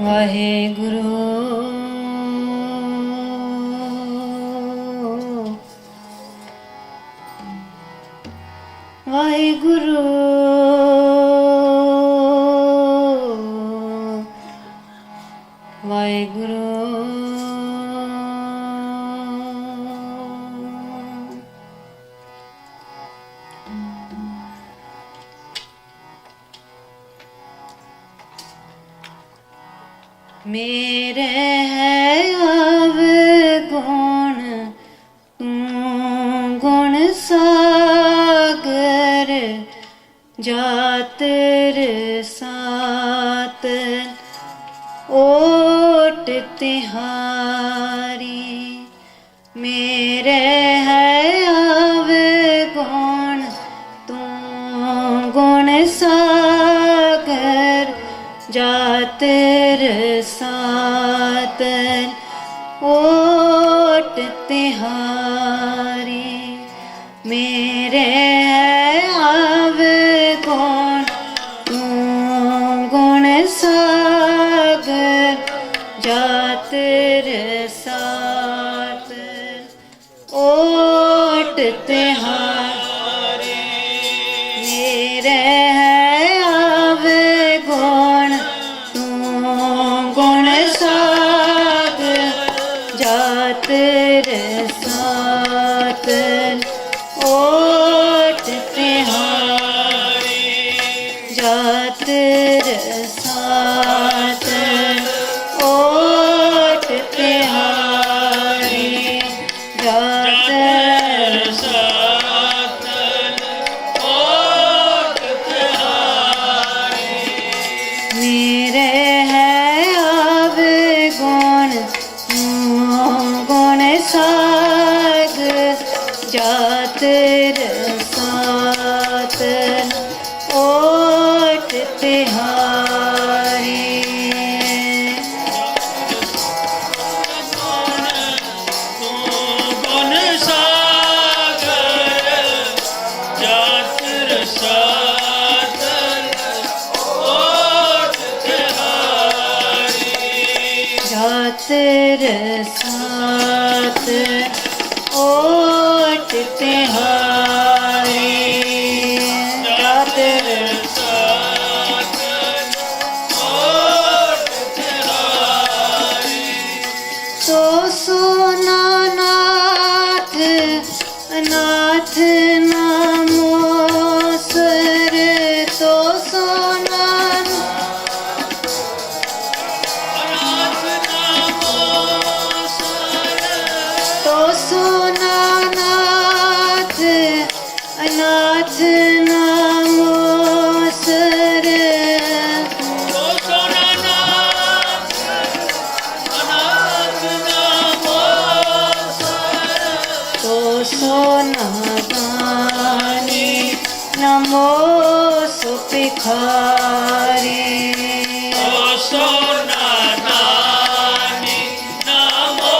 वाहेगुरु वाहेगुरु वाहेगुरु मेरे है अवगुण तू गुण सागर जातर सात ओट तिहारी मेरे है अवगुण तू गुण सागर जातर सातन ओट तिहारी मेरे अवगुण तू गुण सागर जातर सातन ओट तिहारी मेरे जातर सातन ओट तिहारी जातर सातन ओट तिहारी जातर सातन ओट तिहारी मेरे है अवगुण गुण साग जातर सातन ओट तिहारी गुण सागर जातर सातन ओट तिहारी जातर सात ओट तिहारी जातर सात ओट तिहारी तो सोना नाथ नाथ नामो सर तो सोना सोना नाथ अनाथ नामो सर तो सोना नाथ अनाथ नामो सर तो सोना दानी नमो सुपिखारी तो सोना दानी नमो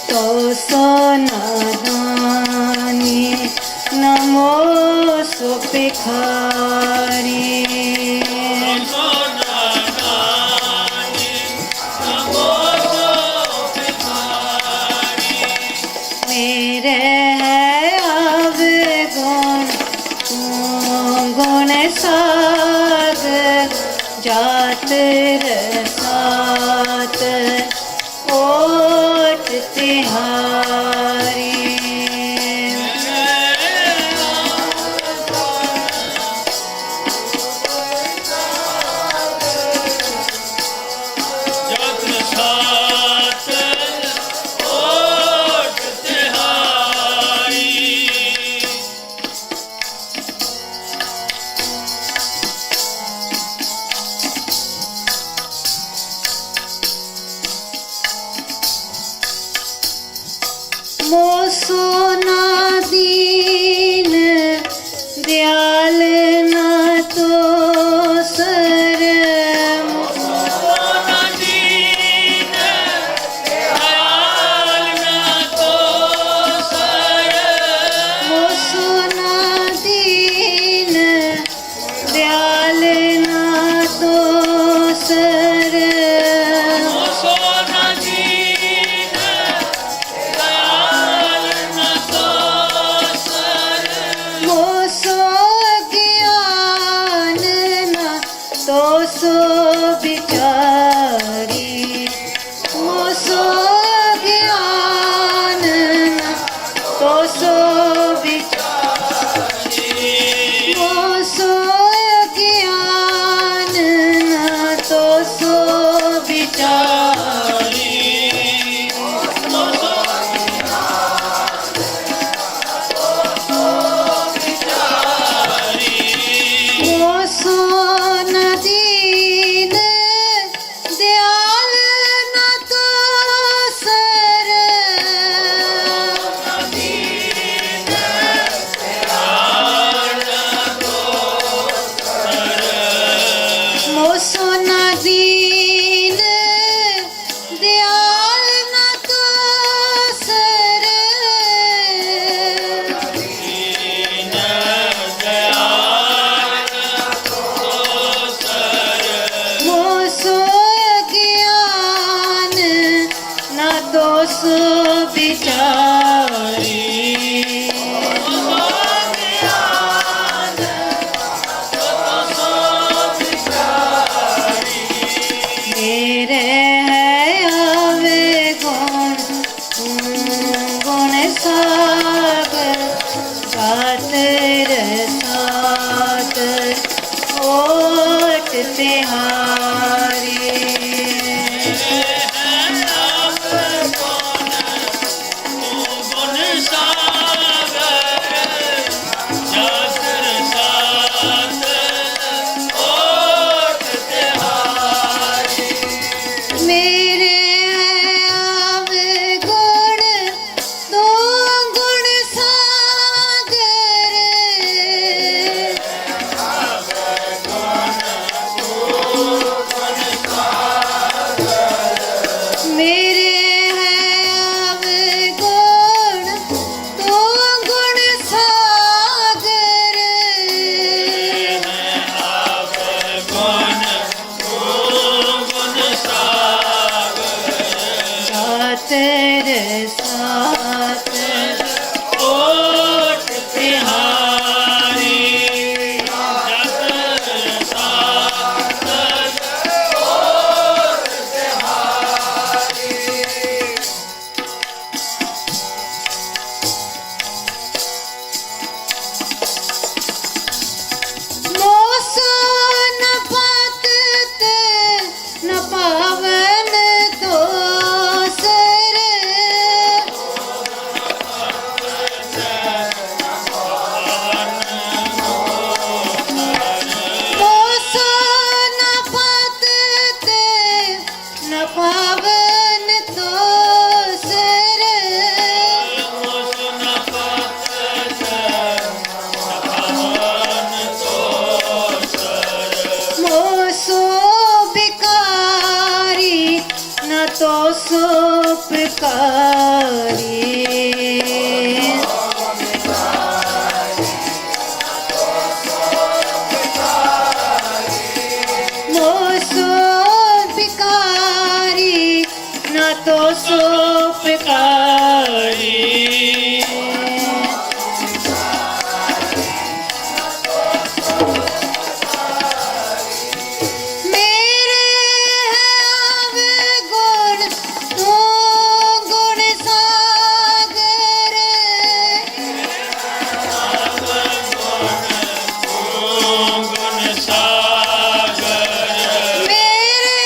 तो सोना दानी नमो सुपिखारी सोना दानी नमो सुपिखारी मेरे है अवगुण तू गुण सागर जातर सातन ओट तिहारी जातर सातन ओट तिहारी मो सोना दीन दयाल ना तो सर सोना दीन दयाल ना तो सर मो सोना दीन दयाल ना विचारी मेरे आवे गुण गुण सागर गातर सात ओट तिहारी मेरे आवे गुण दो गुण सागर मेरे आवे गुण दो गुण सागर गातर सात ओट तिहारी मोसो न पातत न पावन तो सर मोसो न पातत न पावन तो सर मोसो बिकारी न तो सुपकारी मोसो बिकारी न तो सुपकारी मेरे आवे गुण तू गुण सागर मेरे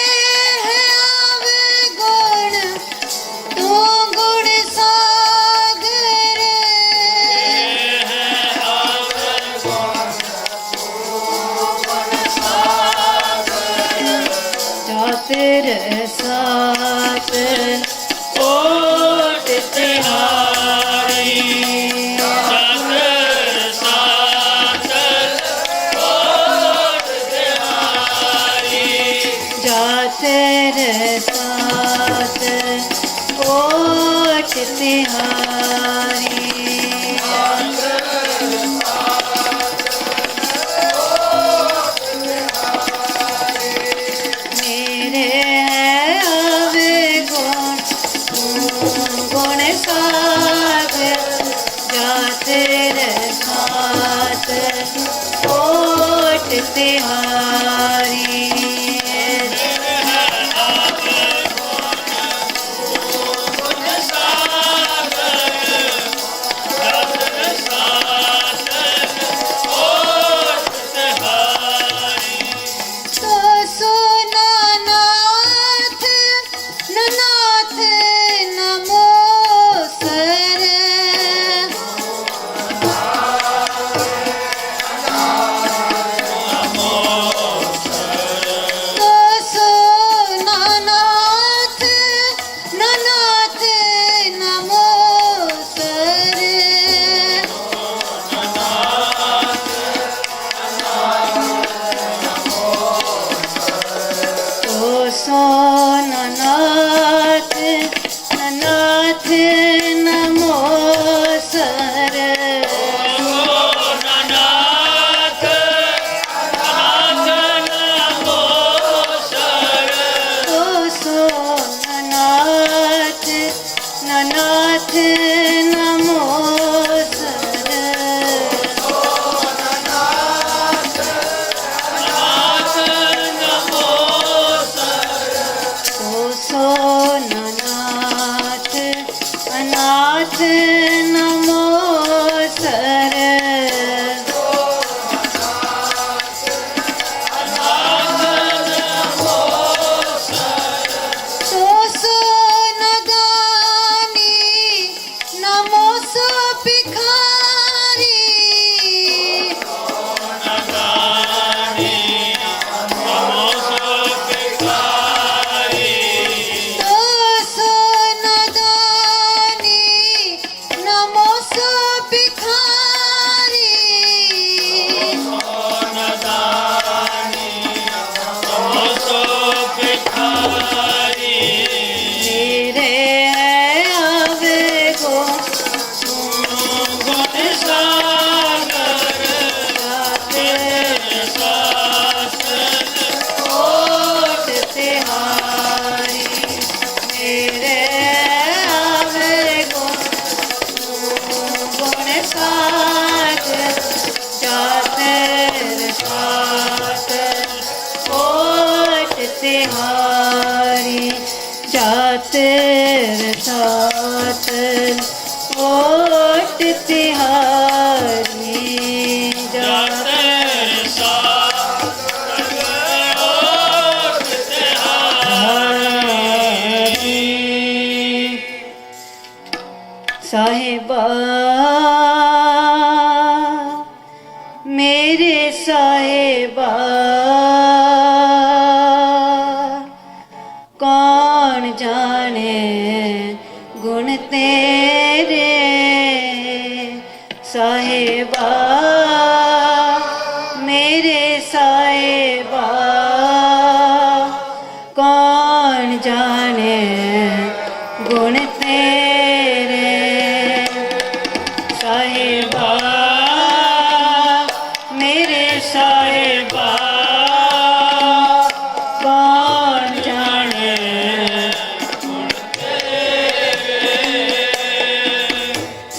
आवे गुण तू गुण सागर जातर सात ओट तिहारी जातर सात ओट तिहारी मेरे आवे गुण गुण सागर जातर सात ओट तिहारी तो सोना नाथ न नाथ नमो सर नमो सर सोननाथ अनाथ नमो सर सोनदानी नमो सो भिखारी सोनदानी नमो सो भिखारी मेरे आवे को ओट तिहारी मेरे आवे को गुण सागर जाते साथ ओट तिहारी जाते साथ ओट तिहारी जाते साहिबा मेरे साहिबा कौन जाने गुण तेरे साहिबा मेरे साहिबा कौन जाने गुण तेरे साहिबा मेरे साहिबा कौन जाने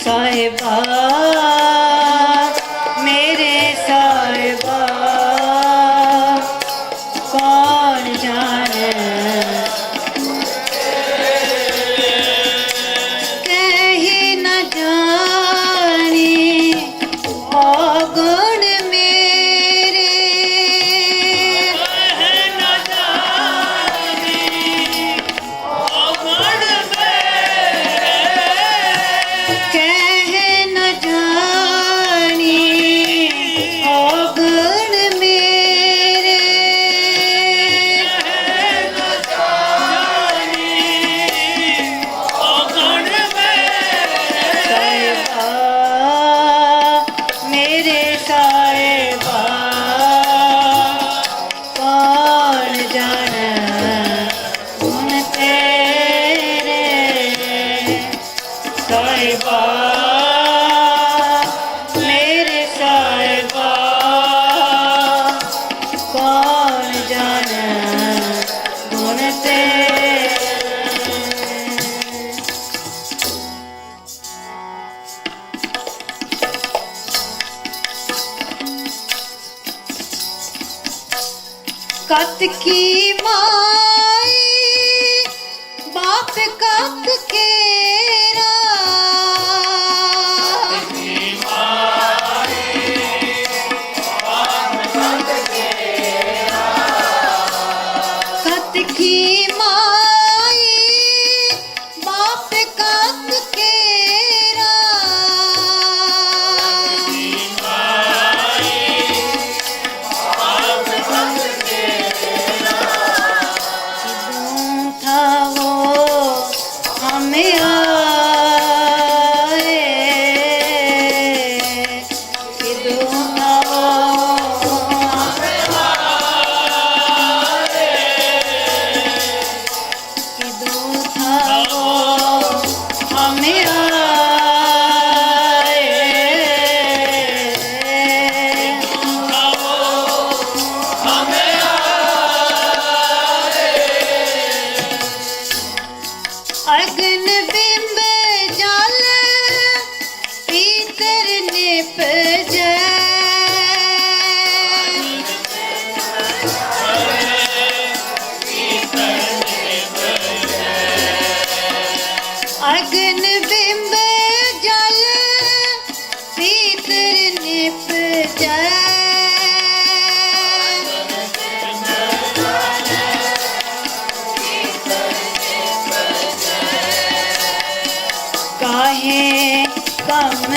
साहिबा मेरे साहिबा कौन जाने कहीं न जानी अवगुण मेरे कह न जानी अवगुण मेरे साहिबा मेरे साहिबा कौन जाने गुण तेरे साहिबा मेरे साहिबा कौन जाने गुण तेरे कत की माई बाप कत केरा कत की माई बाप कत केरा किदूं था वो हमें आए किदूं था वो किदूं था वो हमें आए अग्न बिंब अग्न बिंब जल भीतर निपजै काहे कम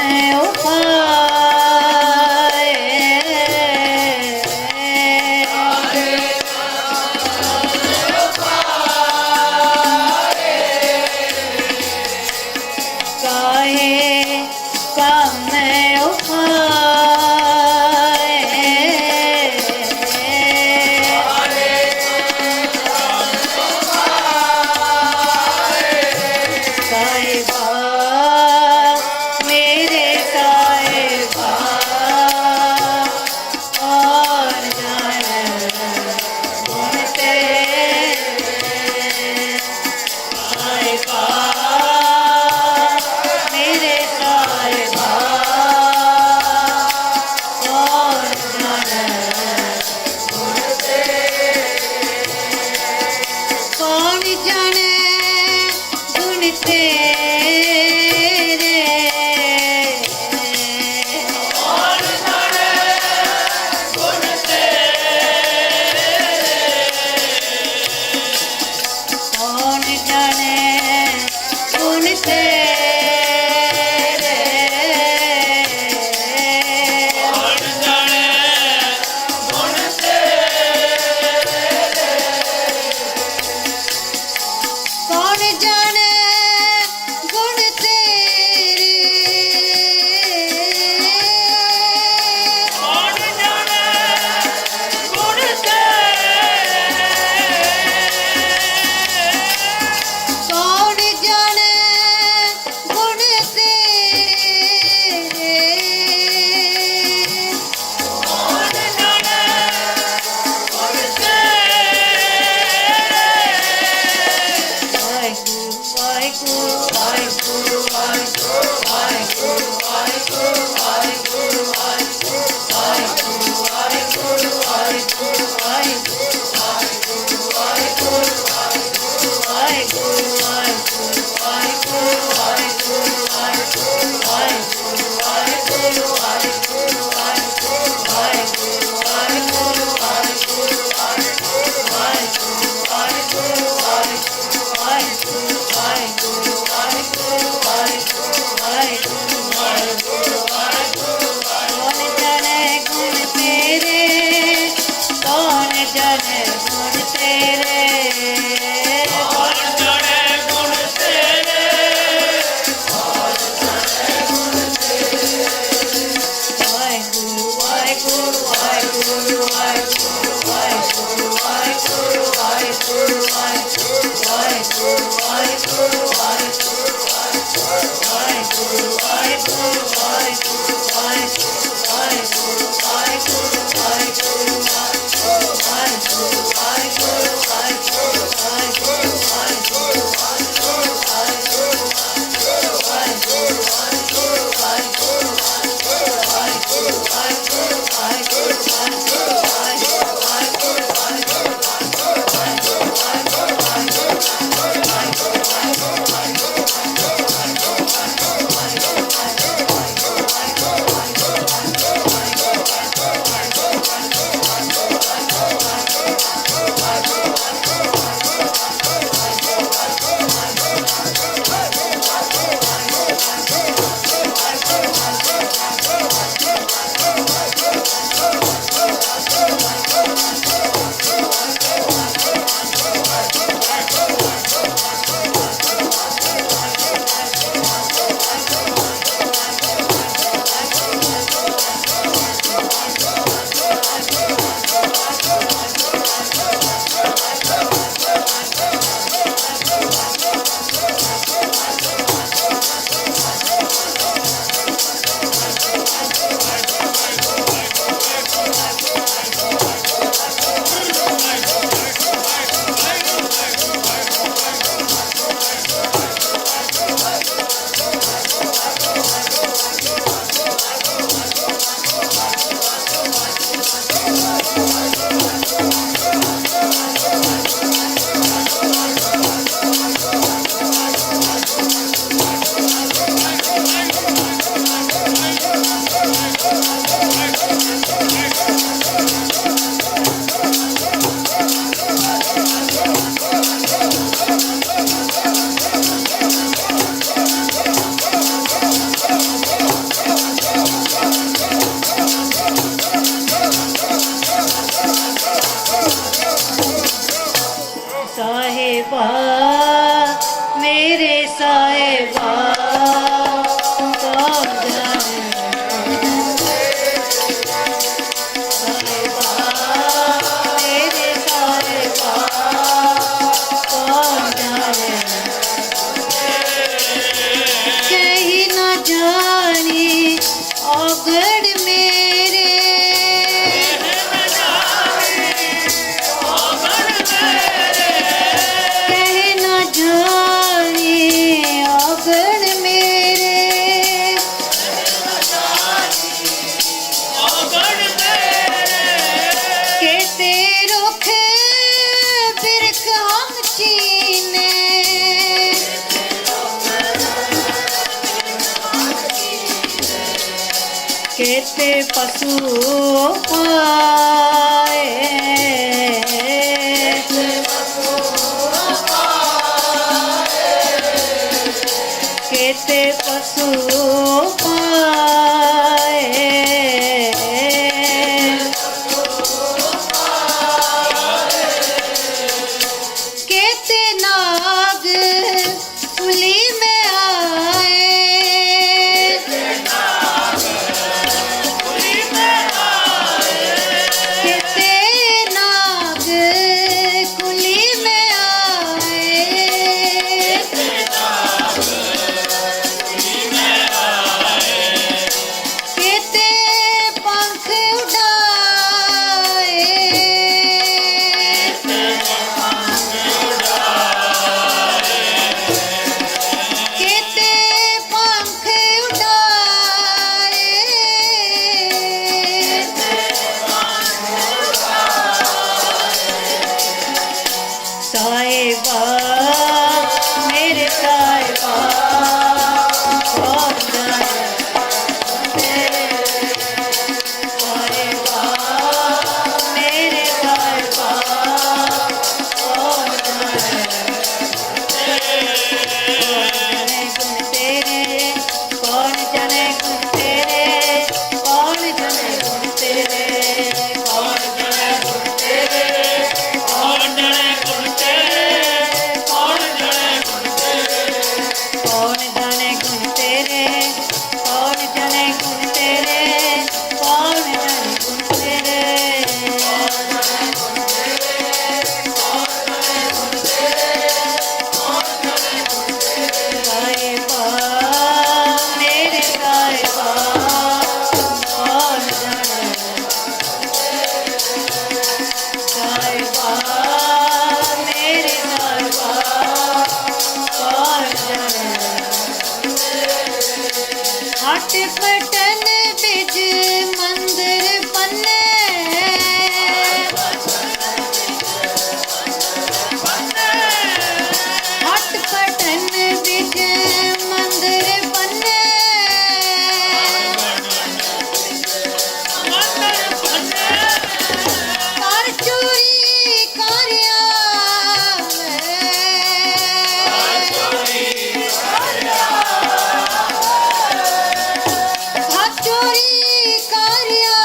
केते पशु पाए केते पशु पाए केते नाग कुली में आए केते नाग कुली में आए केते पंख उड़ाए केते पंख उड़ाए साहिबा मेरे साहिबा कौन जाने तेरे साहिबा मेरे साहिबा कौन जाने गुण तेरे कौन जाने गुण तेरे कौन जाने गुण तेरे कौन जाने गुण तेरे कौन जने गुण तेरे कौन जने गुण तेरे कौन जाने गुण तेरे कौन जाने गुण तेरे कौन जाने गुण तेरे साहिबा मेरे साहिबा कौन जाने साहिबा मेरे साहिबा कौन जाने हट पटन बिच मंदिर पन्ने हट पटन बिच मंदिर पन्ने कर चोरी करिया हथ चोरी करिया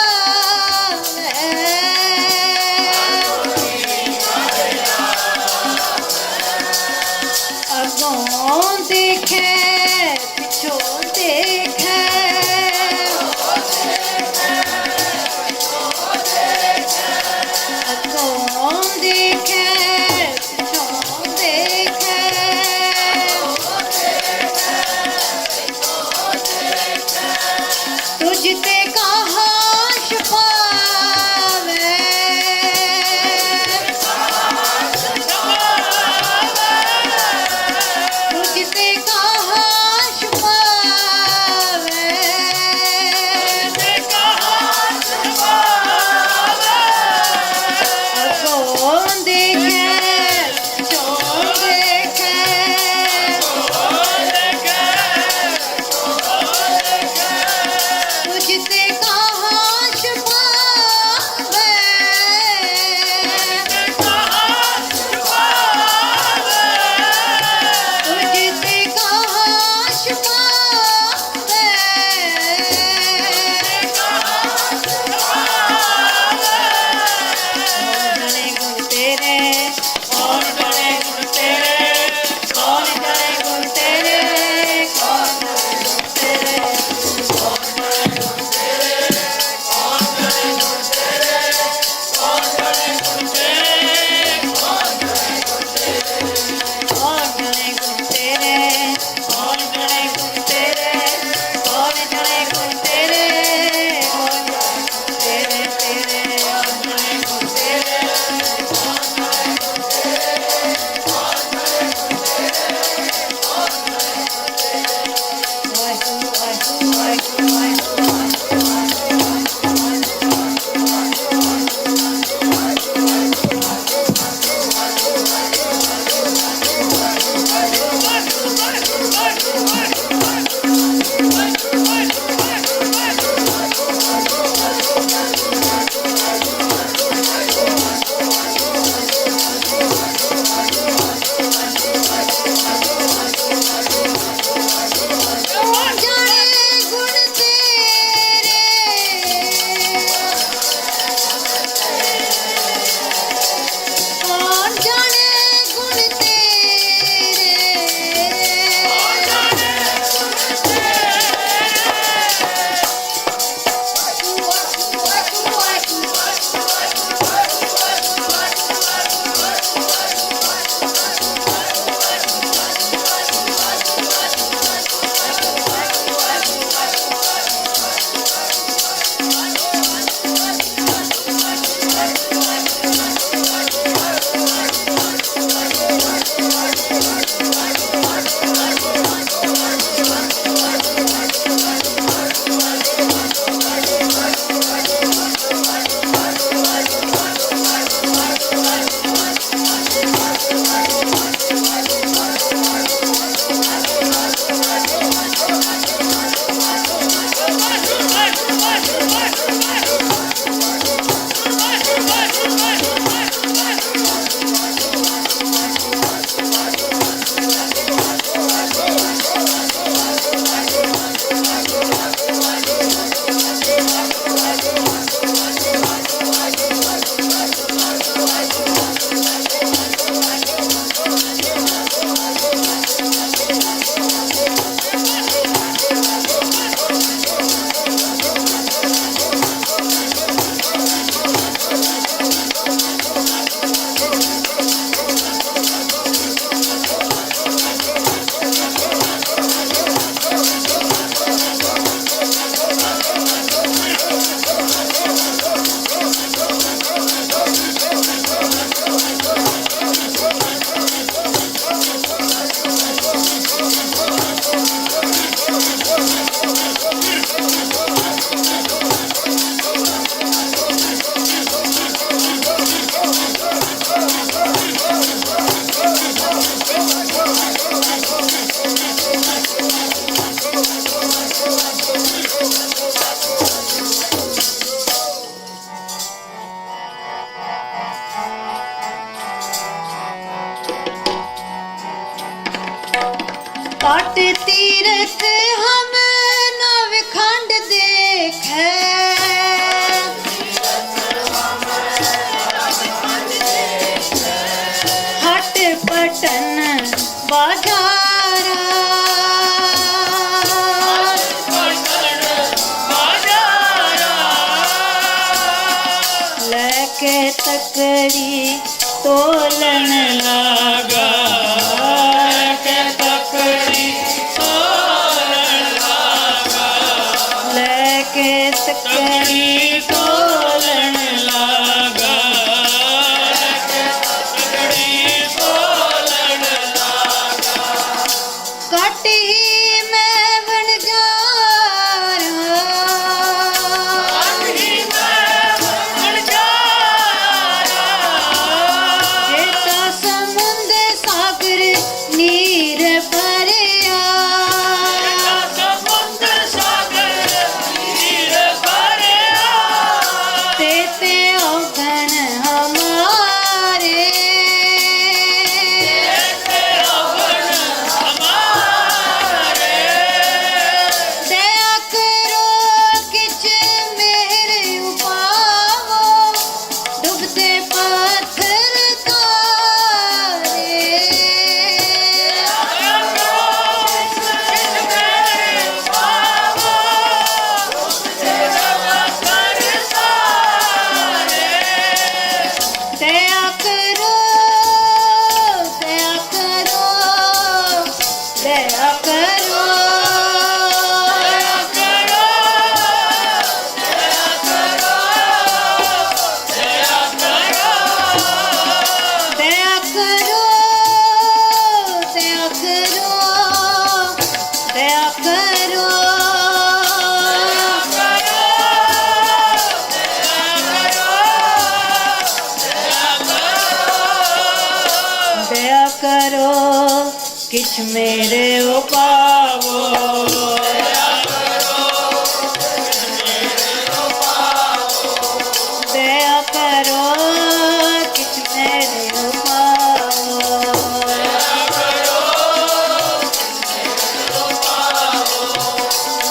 तकड़ी तोलन लागा के तकड़ी तोलन लागा लेके तकड़ी तोलन लागा के तकड़ी तोलन लागा काटी मैं बन जा नीर भरिया समुद्र सागर नीर भरिया तेते औगण हमारे तेते औगण हमारे दया करो किछ मेरे उपावो डूबते पत्थर तारे दया करो दया करो दया करो दया करो दया करो दया करो दया करो किछ मेरे उपावो दया करो किछ मेरे उपावो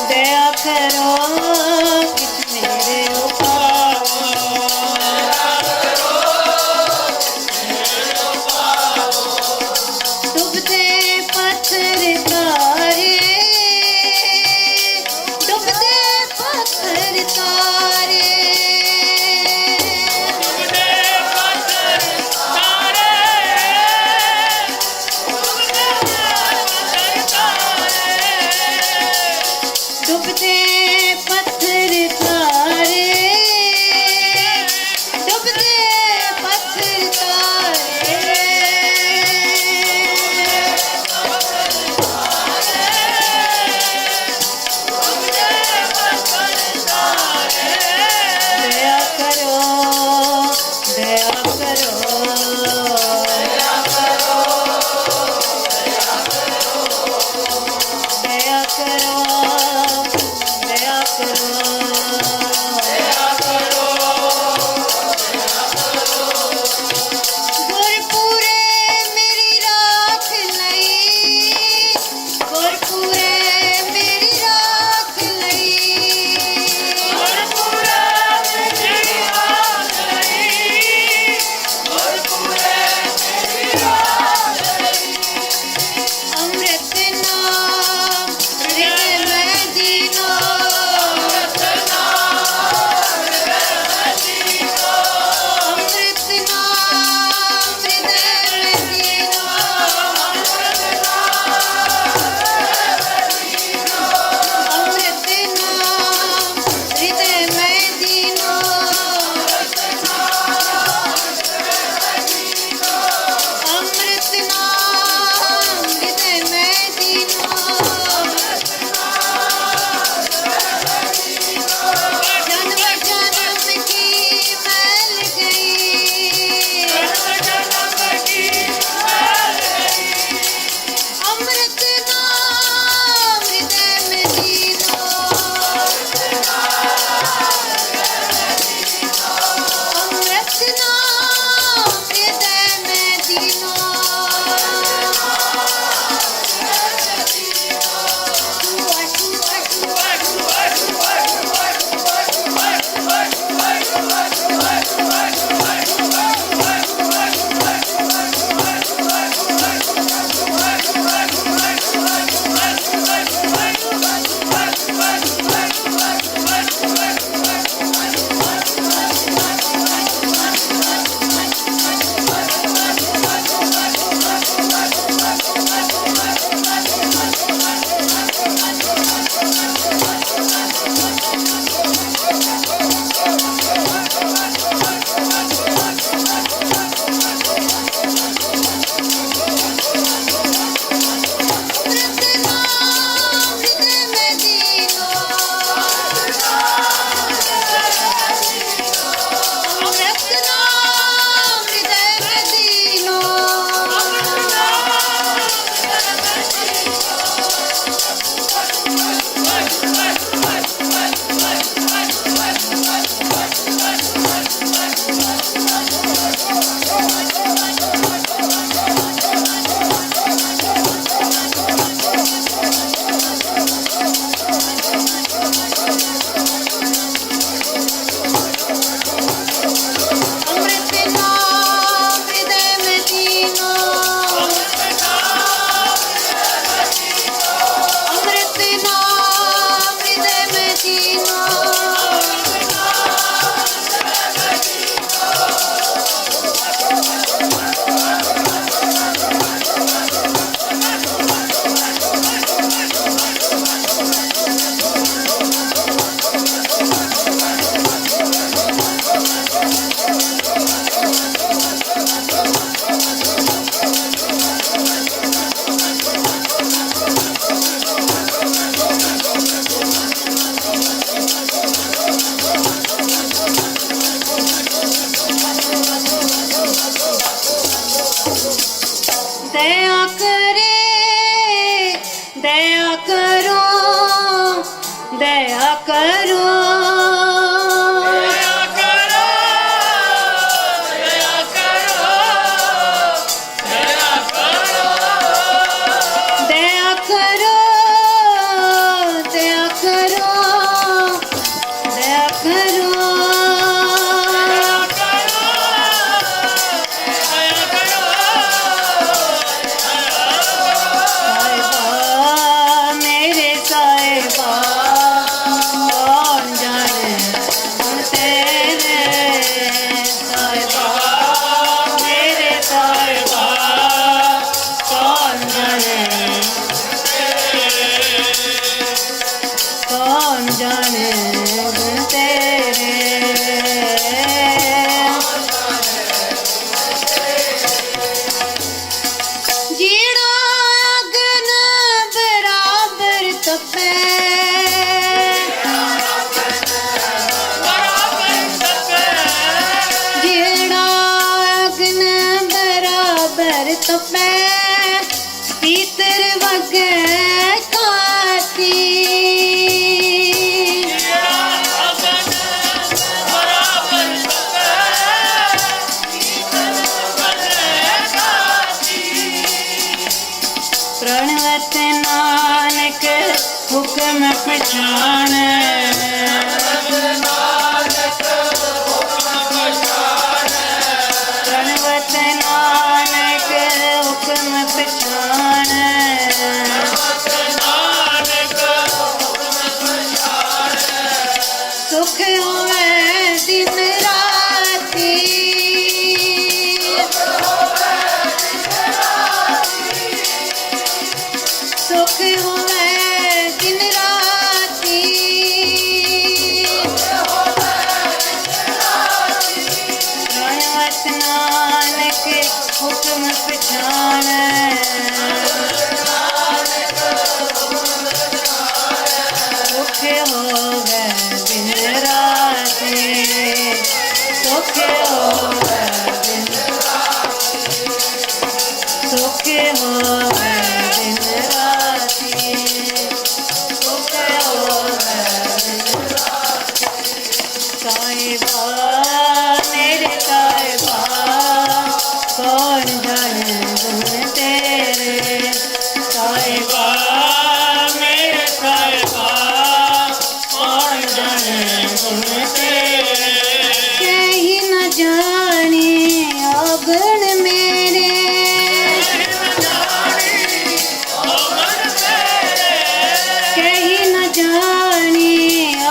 दया करो किछ मेरे उपावो डूबते पत्थर तारे डूबते पत्थर तारे डूबते पत्थर तारे डूबते पत्थर तारे दया करो दया करो दया करो दया करो गुरपुरे मेरी राख लई गुरपुरे मेरी राख लई अमृत नाम हृदय में जीना दया करो दया करो दया करो दया करो दया करो दया करो दया करो कौन जाने गुण तेरे जीड़ा अगन बराबर तपे जीड़ा अगन बराबर तपे पीतर वगे काती प्रणवत नानक हुक्म पहचान प्रणवत नानक हुक्म पहचान सुख होवे दिन राती सुख होवे दिन राती प्रणवत नानक हुक्म पहचान सुख होवे दिन राती सुख होवे दिन सुख होवे दिन राती सुख होवे दिन साहिबा मेरे साहिबा कौन जाने गुण तेरे साहिबा मेरे साहिबा कौन जाने गुण तेरे कहीं न जाने अगुण मेरे कहीं न जाने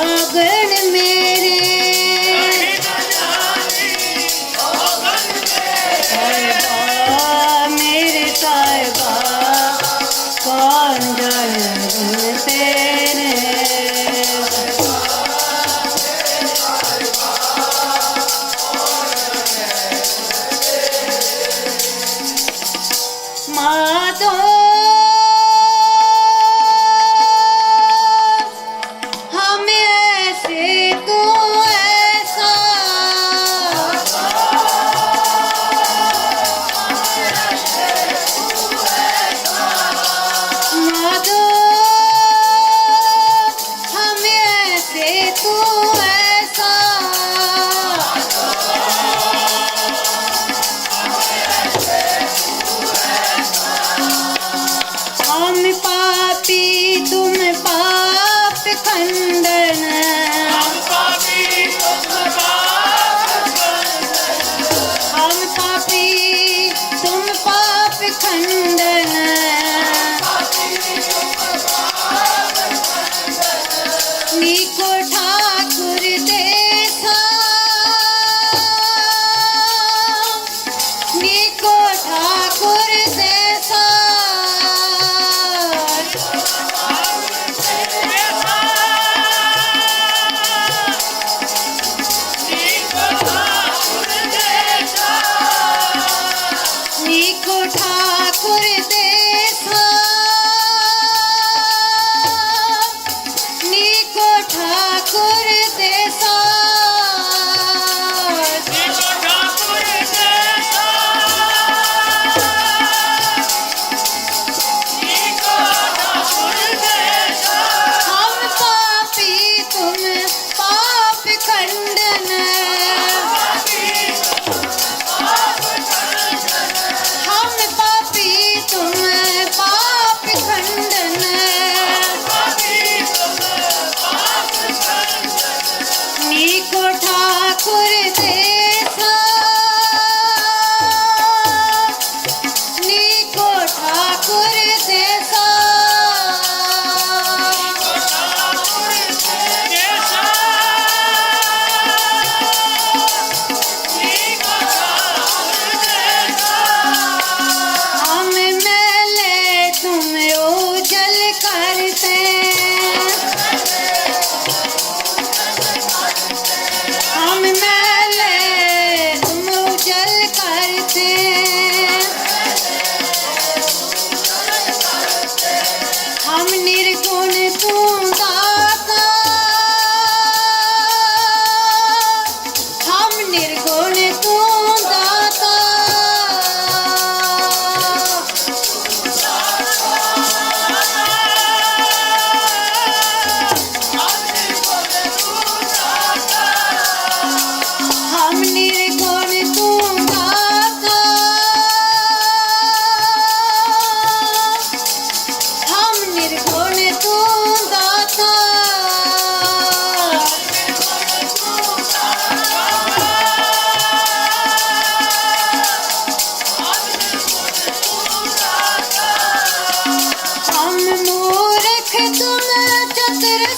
अगुण मेरे साहिबा मेरे साहिबा कौन जाने गुण तेरे माधो हम ऐसे तू ऐसा माधो हम ऐसे तू ऐसा हम पापी तुम पाप खंडन हम पापी तुम पाप खंडन नीको ठाकुर देखा नीको ठाकुर जैसा नीको ठाकुर देखा नीको ठाकुर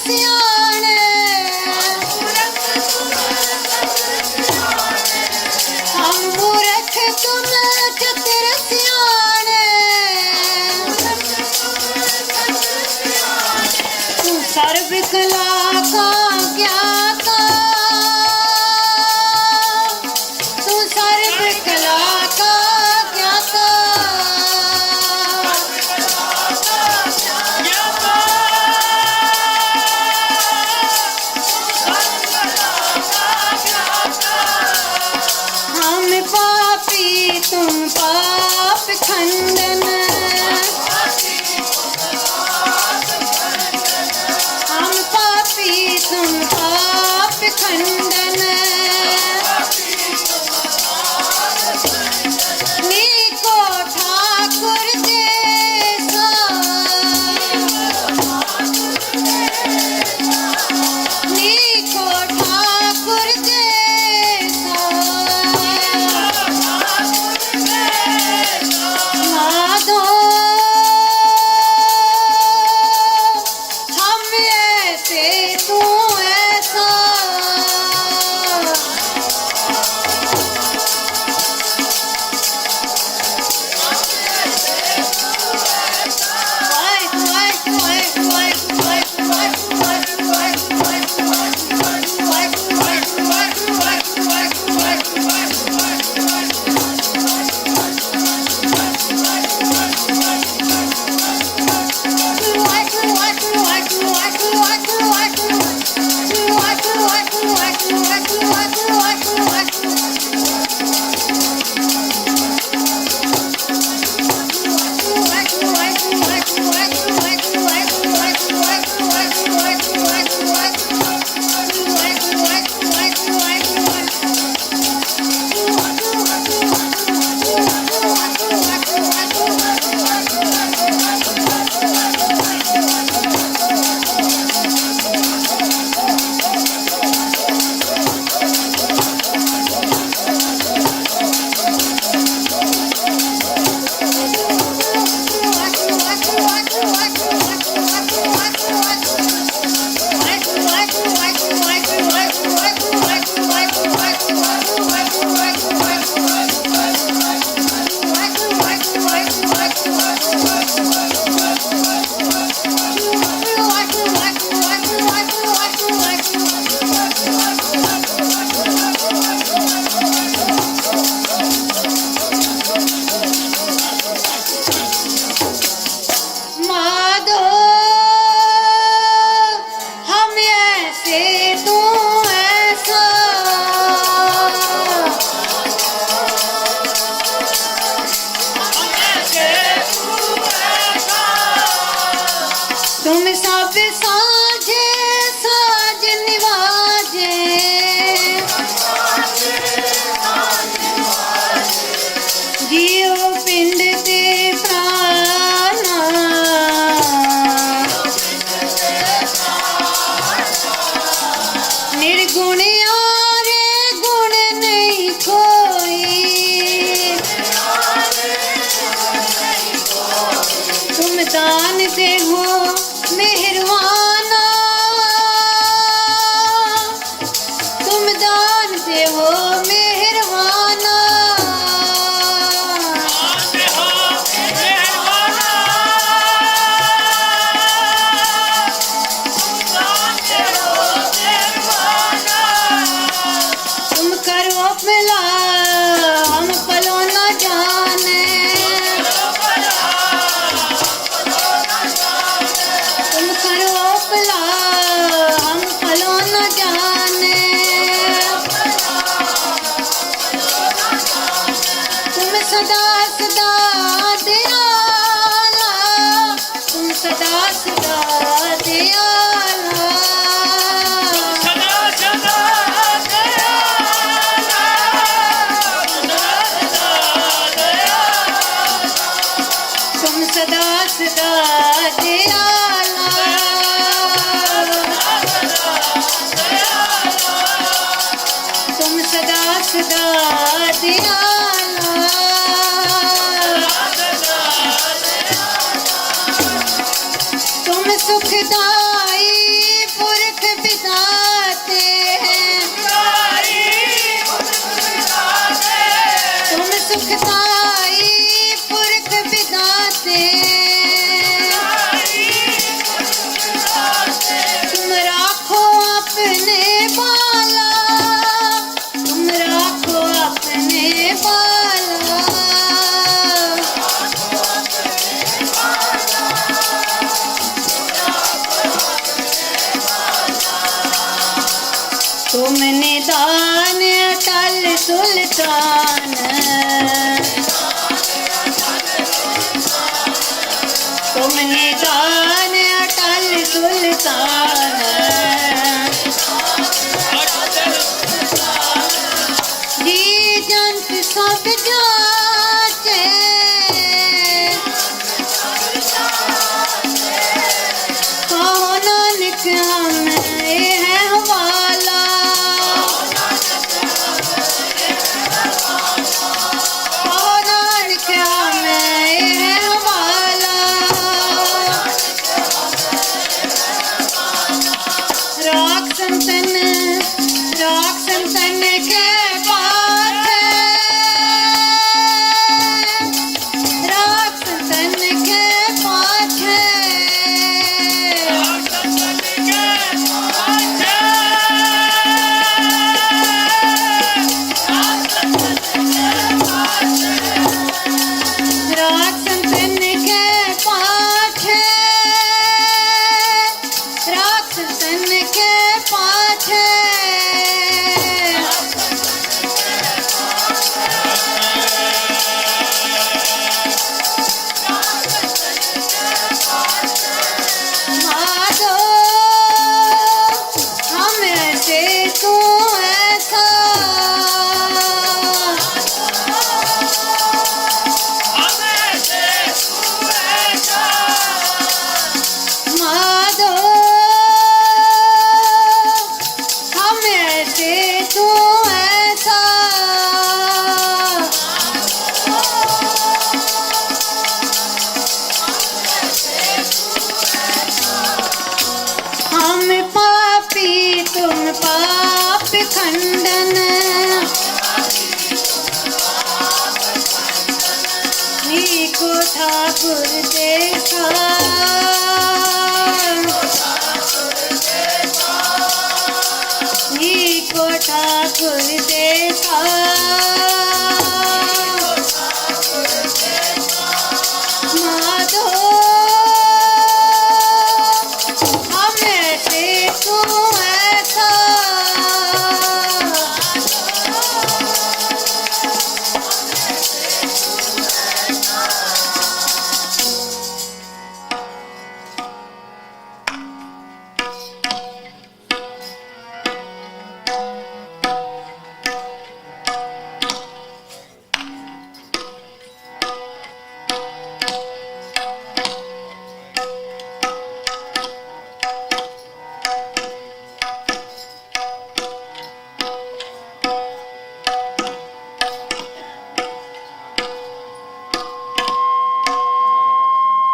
सियाणे हम मूर्ख तुम चतुर सियाणे तू सर्व कला का ज्ञाता तू सर्व कला का ज्ञाता हम पापी तुम पाप खंडन हम पापी तुम पाप खंडन नीको ठाकुर जैसा नीको ठाकुर जैसा माधो हम ऐसे तू ऐसा माधो हम ऐसे तू ऐसा तुम सब साझे साज निवाजे जियो पिंड ते प्राणा निर्गुण यारे गुण नहीं कोई तुम दान दे हो मेहरबाना तुम दान दे हो मेहरबाना तुम करो मिला हम पलो न जाने तुम करो मिला हम पलो न जाने तुम सदा सदा दयाला तुम सदा सदा दयाला तुम सदा सदा दयाला तुम सदा सदा दयाला तुम सुखदाई तुम निदान अटल सुल्तान, तुम निदान अटल सुल्तान, जी जंत सब जाचे, कहो नानक हमें ये है हवाला, कहो नानक हमें ये है हवाला, राख संतन के पाछे, राख संतन के पाछे, राख संतन के पाछे, राख संतन के पाछे, माधो हम ऐसे तू ऐसा, माधो हम ऐसे तू ऐसा, हम पापी तुम पाप खंडन, नीको ठाकुर देखा, नीको ठाकुर देखा, माधो हम ऐसे तू ऐसा,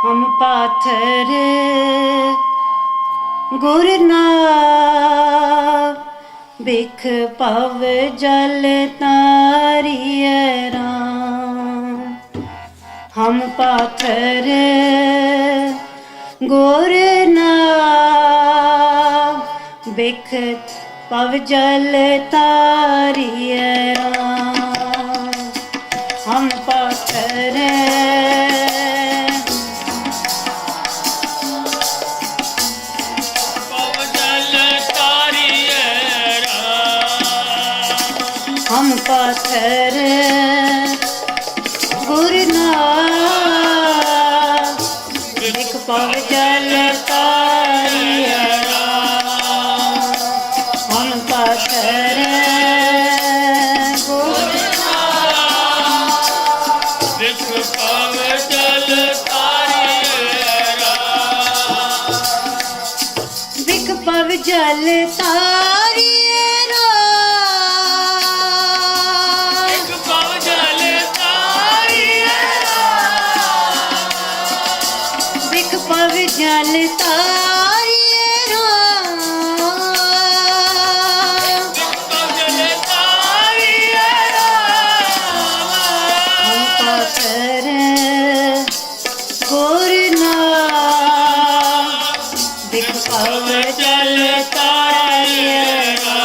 हम पाथर गुरना बिख पव जल तारिय राम, हम पाथर गुरना बिख पव जल तारिय राम, हम पाथर हम पाथर गुरना बिख पव जल तारिय राम, हम पाथर गुरना बिख पव जल तारिय राम, बिख पव जल तारिय पव जल तारिय राम, हम पाथर गुरना बिख पव जल तारिय राम,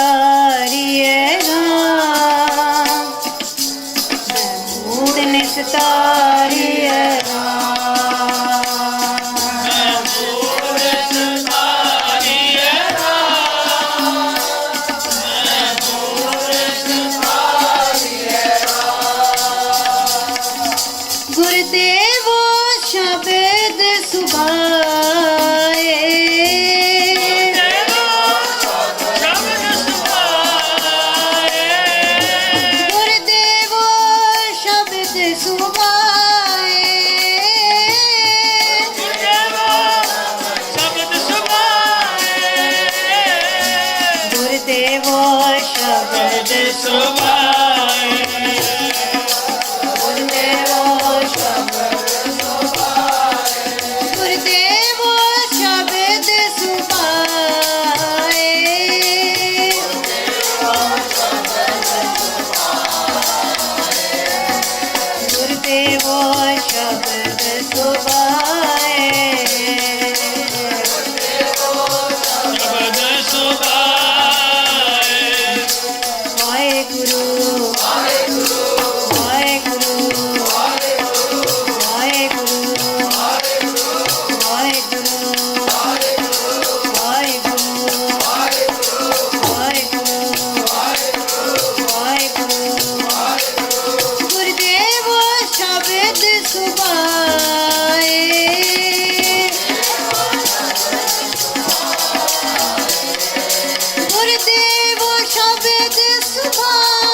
निस्तारिए राम, महमूद निस्तारिए राम। गुरुदेवो शब्द सुभाए, गुरुदेवो शब्द सुभाए, गुरुदेवो शब्द सुभाए, गुरुदेवो गुरुदेवो शब्द सुभाए, गुरुदेवो शब्द सुभाए, शब्द सुभाए। वाहेगुरु वाहेगुरु वाहेगुरु वाहेगुरु वाहेगुरु गुरुदेवो शब्द सुभाए, गुरुदेवो शब्द सुभाए,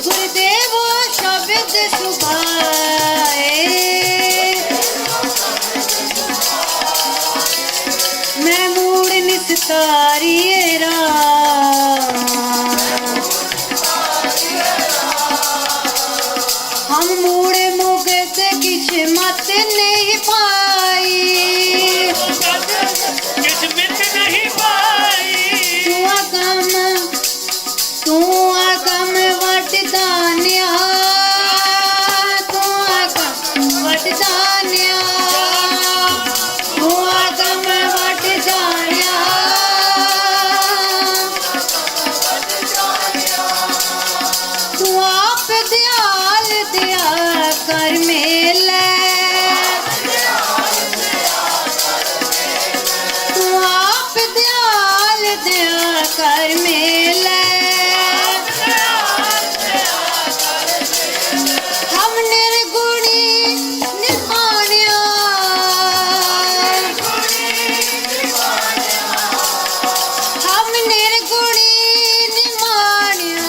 गुरुदेवो शब्द सुभाए, महमूद निस्तारिए राम, हम मूड़े मुगत किछ मत नहीं पाई, किस्मत नहीं पाई, तू आगम वट दानिया, तू आगम वट दानिया, तू आगम वट दानिया, तू आप दयाल दया कर मेले, तू आप दयाल दया कर मेले, हम निर्गुणी निभानिया, हम निर्गुणी निभानिया,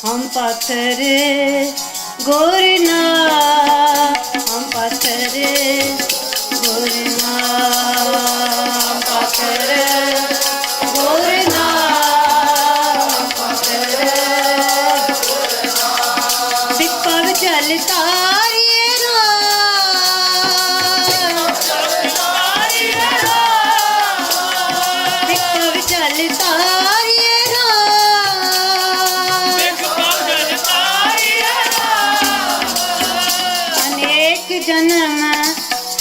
हम पत्थर गोरना, हम पत्थर गोरना, हम पत्थर गोरना, हम पत्थर विपव जल तारिए राम, विपव जल तारिए राम, अनेक जन्म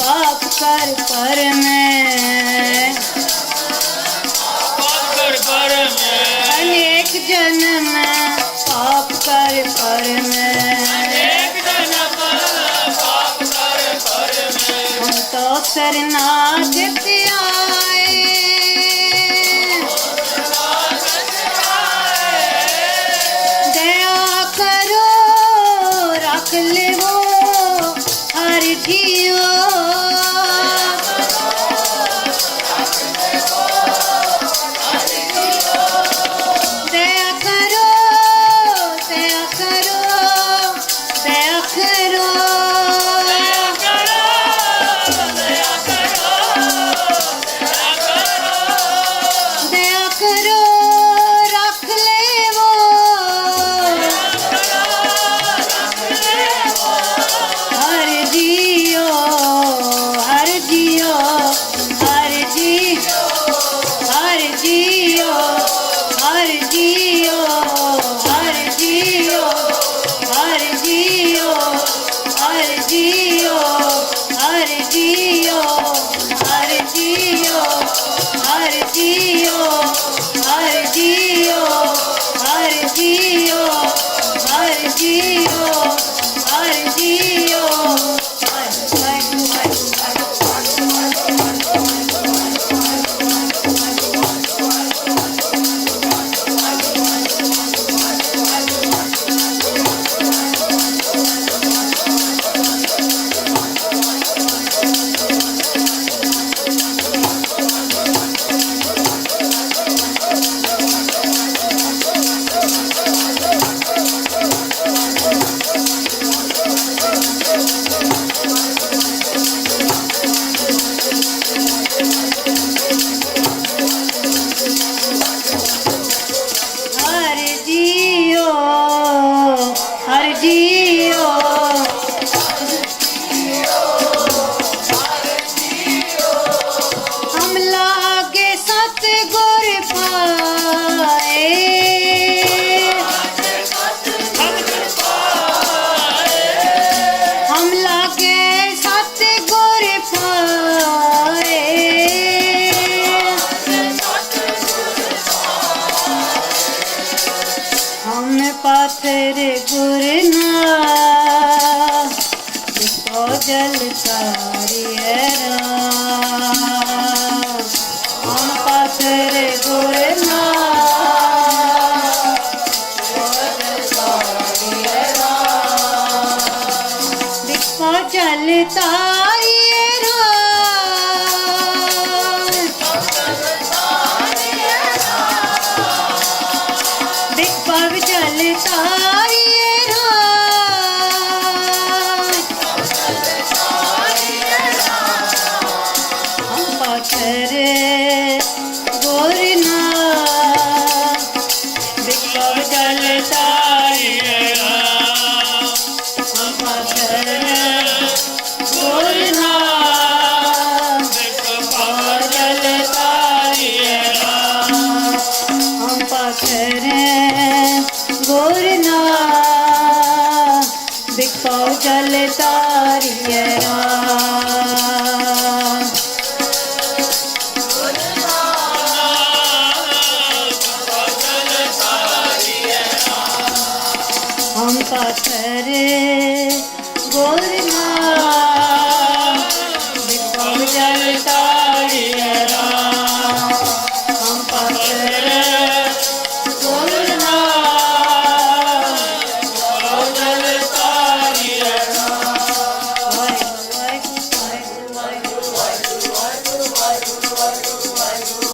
पाप कर पर मैं, पाप कर सरनाथ आए दया करो रख लेवो हर जियो दया करो दया करो दया करो दया करो रख लेवो हर जियो हर जियो हर जियो हर जियो हर जियो हर जियो हर जियो हर जियो हर जियो हर जियो हर जियो हर जियो हर जियो हर जियो हर जियो हर जियो हर जियो हम लागे सतगुर पाए हम लागे सतगुर पाए हम पाथर गुरना इसको जल तारियरा हम पाथर गुरना इसको जल तारियरा दिखपग जल तारियरा हम पाथर गुरना दिखपग जल तारियरा हम पाथर गुरना दिखपग जल तारियरा हम पाथर गुरना बिको जल तारियरा हम पाथर गुरना